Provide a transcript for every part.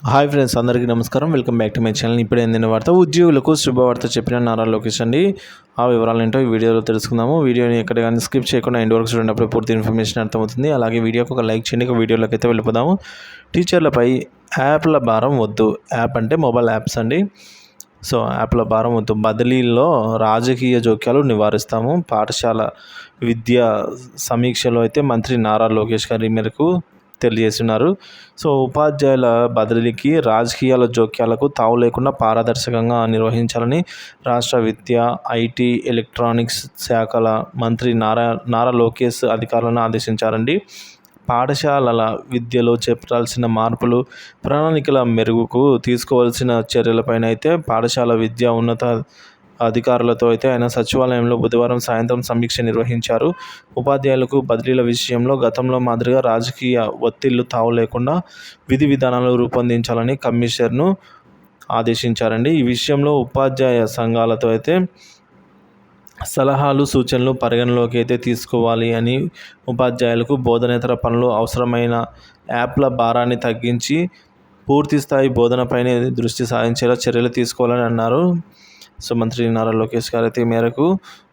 Hi friends, అందరికీ నమస్కారం. Welcome back to my channel. ఇప్పుడు ఏందిన వార్త, ఉద్యోగులకు శుభవార్త చెప్పిన నారా లోకేష్ అండి. ఆ వివరాలు ఏంటో ఈ వీడియోలో తెలుసుకుందాము. వీడియోని ఎక్కడ కానీ స్కిప్ చేయకుండా ఎండ్ వరకు చూడండి, అప్పుడు పూర్తి ఇన్ఫర్మేషన్ అర్థమవుతుంది. అలాగే వీడియోకి ఒక లైక్ చేయండి. వీడియోలోకి అయితే వెళ్ళిపోదాము. టీచర్లపై యాప్ల భారం వద్దు. యాప్ అంటే మొబైల్ యాప్స్ అండి. సో యాప్ల భారం వద్దు, బదిలీల్లో రాజకీయ జోక్యాలు నివారిస్తాము. పాఠశాల విద్యా సమీక్షలో అయితే మంత్రి నారా లోకేష్ గారి మేరకు తెలియజేస్తున్నారు. సో ఉపాధ్యాయుల బదిలీకి రాజకీయాల జోక్యాలకు తావు లేకుండా పారదర్శకంగా నిర్వహించాలని రాష్ట్ర విద్య, ఐటీ, ఎలక్ట్రానిక్స్ శాఖల మంత్రి నారా లోకేష్ అధికారులను ఆదేశించారండి. పాఠశాలల విద్యలో చేపట్టాల్సిన మార్పులు, ప్రణాళికల మెరుగుకు తీసుకోవాల్సిన చర్యలపైన అయితే పాఠశాల విద్యా ఉన్నత అధికారులతో అయితే ఆయన సచివాలయంలో బుధవారం సాయంత్రం సమీక్ష నిర్వహించారు. ఉపాధ్యాయులకు బదిలీల విషయంలో గతంలో మాదిరిగా రాజకీయ ఒత్తిళ్లు తావు లేకుండా విధి విధానాలు రూపొందించాలని కమిషనర్ను ఆదేశించారండి. ఈ విషయంలో ఉపాధ్యాయ సంఘాలతో అయితే సలహాలు, సూచనలు పరిగణలోకి అయితే తీసుకోవాలి అని, ఉపాధ్యాయులకు బోధనేతర పనులు అవసరమైన యాప్ల భారాన్ని తగ్గించి పూర్తిస్థాయి బోధనపైనే దృష్టి సారించేలా చర్యలు తీసుకోవాలని అన్నారు. సో మంత్రి నారా లోకేష్ గారు అయితే మేరకు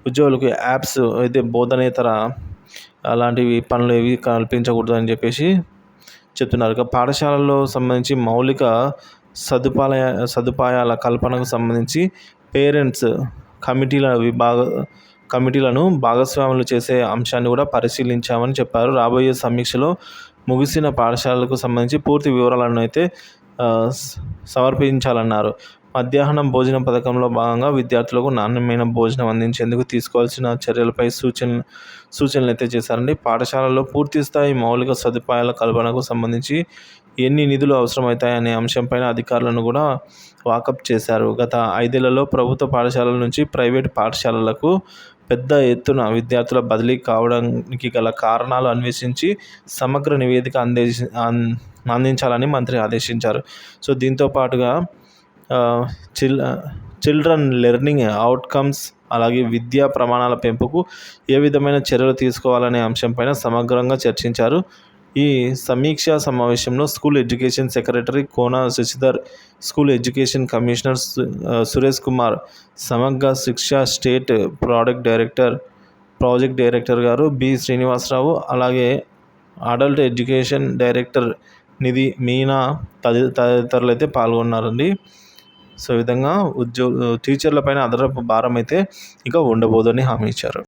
ఉద్యోగులకు యాప్స్ అయితే బోధనేతర అలాంటివి పనులు ఏవి కల్పించకూడదు అని చెప్పేసి చెప్తున్నారు. పాఠశాలల్లో సంబంధించి మౌలిక సదుపాయాల కల్పనకు సంబంధించి పేరెంట్స్ కమిటీలను భాగస్వాములు చేసే అంశాన్ని కూడా పరిశీలించామని చెప్పారు. రాబోయే సమీక్షలో ముగిసిన పాఠశాలలకు సంబంధించి పూర్తి వివరాలను అయితే సమర్పించాలన్నారు. మధ్యాహ్నం భోజనం పథకంలో భాగంగా విద్యార్థులకు నాణ్యమైన భోజనం అందించేందుకు తీసుకోవాల్సిన చర్యలపై సూచనలు అయితే చేశారండి. పాఠశాలలో పూర్తిస్థాయి మౌలిక సదుపాయాల కల్పనకు సంబంధించి ఎన్ని నిధులు అవసరమవుతాయనే అంశంపైన అధికారులను కూడా వాకప్ చేశారు. గత 5 ఏళ్లలో ప్రభుత్వ పాఠశాలల నుంచి ప్రైవేటు పాఠశాలలకు పెద్ద ఎత్తున విద్యార్థుల బదిలీ కావడానికి గల కారణాలు అన్వేషించి సమగ్ర నివేదిక అందించాలని మంత్రి ఆదేశించారు. సో దీంతో పాటుగా చిల్డ్రన్ లెర్నింగ్ అవుట్కమ్స్, అలాగే విద్యా ప్రమాణాల పెంపుకు ఏ విధమైన చర్యలు తీసుకోవాలనే అంశంపైన సమగ్రంగా చర్చించారు. ఈ సమీక్షా సమావేశంలో school education secretary Kona Shashidhar, school education commissioner Suresh Kumar, Samagra Shiksha state project director గారు బి శ్రీనివాసరావు, అలాగే adult education director Nidhi Meena తదితరులు అయితే పాల్గొన్నారండి. సో ఈ విధంగా టీచర్ల పైన అదనపు భారం అయితే ఇక ఉండబోదని హామీ ఇచ్చారు.